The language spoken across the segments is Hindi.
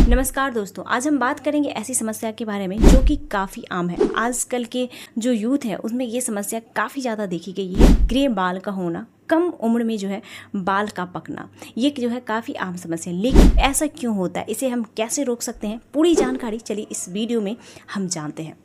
नमस्कार दोस्तों, आज हम बात करेंगे ऐसी समस्या के बारे में जो कि काफ़ी आम है। आजकल के जो यूथ है उसमें ये समस्या काफ़ी ज़्यादा देखी गई है। ग्रे बाल का होना, कम उम्र में जो है बाल का पकना, ये जो है काफ़ी आम समस्या है। लेकिन ऐसा क्यों होता है, इसे हम कैसे रोक सकते हैं, पूरी जानकारी चलिए इस वीडियो में हम जानते हैं।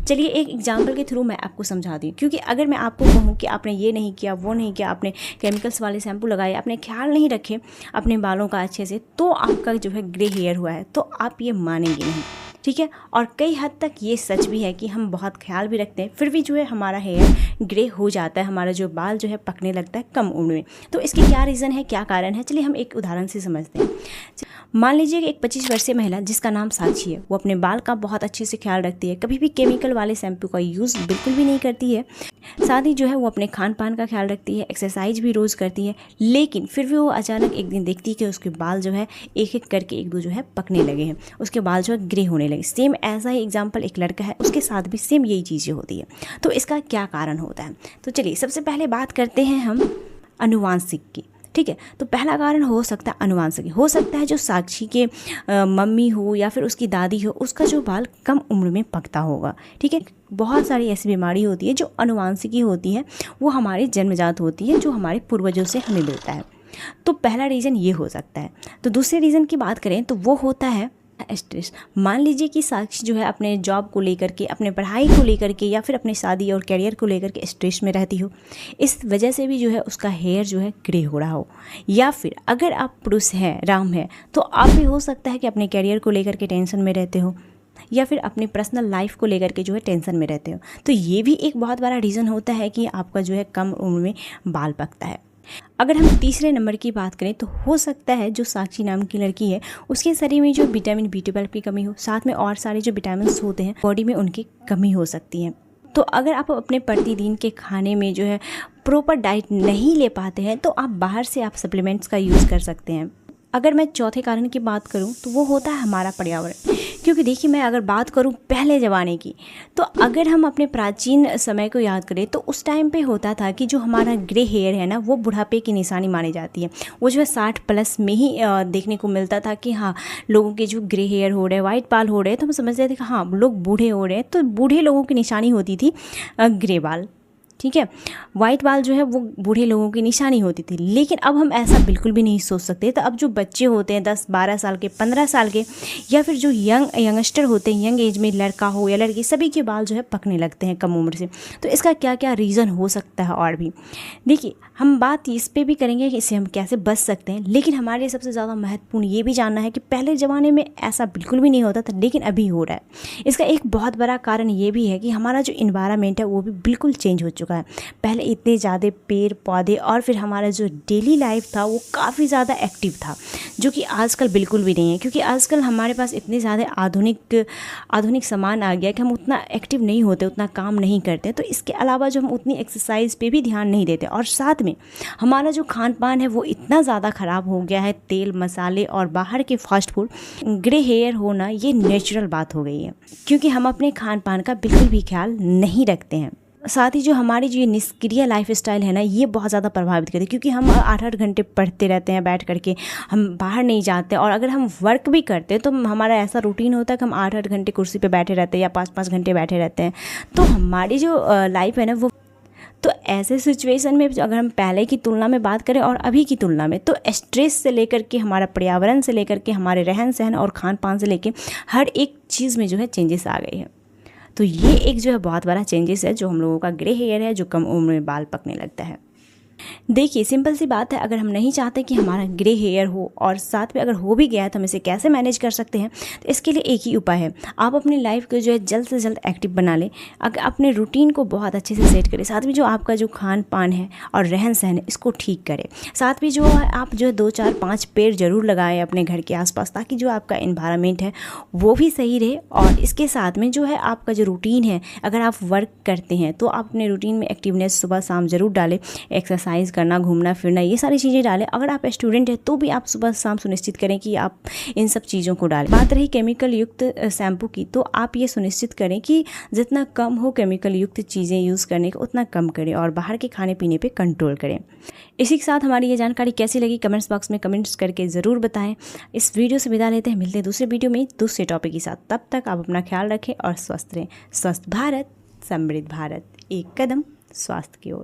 चलिए एक एग्जाम्पल के थ्रू मैं आपको समझा दूँ, क्योंकि अगर मैं आपको कहूँ कि आपने ये नहीं किया, वो नहीं किया, आपने केमिकल्स वाले शैम्पू लगाए, आपने ख्याल नहीं रखे अपने बालों का अच्छे से, तो आपका जो है ग्रे हेयर हुआ है, तो आप ये मानेंगे नहीं। ठीक है। और कई हद तक ये सच भी है कि हम बहुत ख्याल भी रखते हैं, फिर भी जो है हमारा हेयर ग्रे हो जाता है, हमारा जो बाल जो है पकने लगता है कम उम्र में। तो इसके क्या रीज़न है, क्या कारण है, चलिए हम एक उदाहरण से समझते हैं। मान लीजिए कि एक 25 वर्षीय महिला जिसका नाम साक्षी है, वो अपने बाल का बहुत अच्छे से ख्याल रखती है, कभी भी केमिकल वाले शैम्पू का यूज़ बिल्कुल भी नहीं करती है। साथ ही जो है वो अपने खान पान का ख्याल रखती है, एक्सरसाइज भी रोज़ करती है। लेकिन फिर भी वो अचानक एक दिन देखती है कि उसके बाल जो है एक एक करके एक दो जो है पकने लगे हैं, उसके बाल जो है ग्रे होने लगे। सेम ऐसा ही एग्जाम्पल एक लड़का है, उसके साथ भी सेम यही चीज़ें होती है। तो इसका क्या कारण होता है, तो चलिए सबसे पहले बात करते हैं हम अनुवांशिक की। ठीक है। तो पहला कारण हो सकता है अनुवांशिक, हो सकता है जो साक्षी के मम्मी हो या फिर उसकी दादी हो, उसका जो बाल कम उम्र में पकता होगा। ठीक है। बहुत सारी ऐसी बीमारी होती है जो अनुवांशिकी होती है, वो हमारी जन्मजात होती है, जो हमारे पूर्वजों से हमें मिलता है। तो पहला रीज़न ये हो सकता है। तो दूसरे रीज़न की बात करें तो वो होता है स्ट्रेस। मान लीजिए कि साक्षी जो है अपने जॉब को लेकर के, अपने पढ़ाई को लेकर के, या फिर अपने शादी और करियर को लेकर के स्ट्रेस में रहती हो, इस वजह से भी जो है उसका हेयर जो है ग्रे हो रहा हो। या फिर अगर आप पुरुष हैं, राम है, तो आप भी हो सकता है कि अपने करियर को लेकर के टेंशन में रहते हो, या फिर अपनी पर्सनल लाइफ को लेकर के जो है टेंशन में रहते हो। तो ये भी एक बहुत बड़ा रीज़न होता है कि आपका जो है कम उम्र में बाल पकता है। अगर हम तीसरे नंबर की बात करें तो हो सकता है जो साक्षी नाम की लड़की है, उसके शरीर में जो विटामिन B12 की कमी हो, साथ में और सारे जो विटामिन होते हैं बॉडी में, उनकी कमी हो सकती है। तो अगर आप अपने प्रतिदिन के खाने में जो है प्रॉपर डाइट नहीं ले पाते हैं, तो आप बाहर से आप सप्लीमेंट्स का यूज़ कर सकते हैं। अगर मैं चौथे कारण की बात करूं तो वो होता है हमारा पर्यावरण। क्योंकि देखिए, मैं अगर बात करूं पहले ज़माने की, तो अगर हम अपने प्राचीन समय को याद करें तो उस टाइम पे होता था कि जो हमारा ग्रे हेयर है ना, वो बुढ़ापे की निशानी मानी जाती है। वो जो है 60 प्लस में ही देखने को मिलता था कि हाँ, लोगों के जो ग्रे हेयर हो रहे हैं, वाइट बाल हो रहे हैं, तो हम समझते थे कि हाँ लोग बूढ़े हो रहे हैं। तो बूढ़े लोगों की निशानी होती थी ग्रे बाल। ठीक है। वाइट बाल जो है वो बूढ़े लोगों की निशानी होती थी। लेकिन अब हम ऐसा बिल्कुल भी नहीं सोच सकते। तो अब जो बच्चे होते हैं 10-12 साल के, 15 साल के, या फिर जो यंगस्टर होते हैं, यंग एज में, लड़का हो या लड़की, सभी के बाल जो है पकने लगते हैं कम उम्र से। तो इसका क्या क्या रीज़न हो सकता है। और भी देखिए, हम बात इस पर भी करेंगे कि इससे हम कैसे बच सकते हैं। लेकिन हमारे लिए सबसे ज़्यादा महत्वपूर्ण ये भी जानना है कि पहले ज़माने में ऐसा बिल्कुल भी नहीं होता था, लेकिन अभी हो रहा है। इसका एक बहुत बड़ा कारण ये भी है कि हमारा जो इन्वायरमेंट है वो भी बिल्कुल चेंज हो चुका है। पहले इतने ज़्यादा पेड़ पौधे और फिर हमारा जो डेली लाइफ था वो काफ़ी ज़्यादा एक्टिव था, जो कि आजकल बिल्कुल भी नहीं है। क्योंकि आजकल हमारे पास इतने ज़्यादा आधुनिक सामान आ गया कि हम उतना एक्टिव नहीं होते, उतना काम नहीं करते। तो इसके अलावा जो हम उतनी एक्सरसाइज पे भी ध्यान नहीं देते, और साथ में हमारा जो खान पान है वो इतना ज़्यादा ख़राब हो गया है, तेल मसाले और बाहर के फास्ट फूड। ग्रे हेयर होना ये नेचुरल बात हो गई है, क्योंकि हम अपने खान पान का बिल्कुल भी ख्याल नहीं रखते हैं। साथ ही जो हमारी जो ये निष्क्रिय लाइफ स्टाइल है ना, ये बहुत ज़्यादा प्रभावित करती है। क्योंकि हम 8-8 घंटे पढ़ते रहते हैं बैठ करके, हम बाहर नहीं जाते, और अगर हम वर्क भी करते हैं तो हमारा ऐसा रूटीन होता है कि हम 8-8 घंटे कुर्सी पे बैठे रहते हैं या 5-5 घंटे बैठे रहते हैं। तो हमारी जो लाइफ है ना वो, तो ऐसे सिचुएशन में अगर हम पहले की तुलना में बात करें और अभी की तुलना में, तो स्ट्रेस से लेकर के, हमारा पर्यावरण से लेकर के, हमारे रहन सहन और खान पान से लेकर हर एक चीज़ में जो है चेंजेस आ गए हैं। तो ये एक जो है बहुत बड़ा चेंजेस है, जो हम लोगों का ग्रे हेयर है, जो कम उम्र में बाल पकने लगता है। देखिए, सिंपल सी बात है, अगर हम नहीं चाहते कि हमारा ग्रे हेयर हो, और साथ में अगर हो भी गया है तो हम इसे कैसे मैनेज कर सकते हैं, तो इसके लिए एक ही उपाय है। आप अपनी लाइफ को जो है जल्द से जल्द एक्टिव बना लें, अगर अपने रूटीन को बहुत अच्छे से सेट करें, साथ में जो आपका जो खान पान है और रहन सहन है इसको ठीक करें। साथ में जो है आप जो है 2-4-5 पेड़ ज़रूर लगाएं अपने घर के आसपास, ताकि जो आपका इन्वायरमेंट है वो भी सही रहे। और इसके साथ में जो है आपका जो रूटीन है, अगर आप वर्क करते हैं तो आप अपने रूटीन में एक्टिवनेस सुबह शाम ज़रूर डालें, एक्सरसाइज एक्सरसाइज करना, घूमना फिरना, ये सारी चीज़ें डालें। अगर आप स्टूडेंट हैं तो भी आप सुबह शाम सुनिश्चित करें कि आप इन सब चीज़ों को डालें। बात रही केमिकल युक्त शैम्पू की, तो आप ये सुनिश्चित करें कि जितना कम हो केमिकल युक्त चीज़ें यूज़ करने का उतना कम करें और बाहर के खाने पीने पे कंट्रोल करें। इसी के साथ हमारी ये जानकारी कैसी लगी कमेंट्स बॉक्स में कमेंट्स करके ज़रूर बताएं। इस वीडियो से विदा लेते हैं, मिलते हैं दूसरे वीडियो में दूसरे टॉपिक के साथ। तब तक आप अपना ख्याल रखें और स्वस्थ रहें। स्वस्थ भारत समृद्ध भारत, एक कदम स्वास्थ्य की ओर।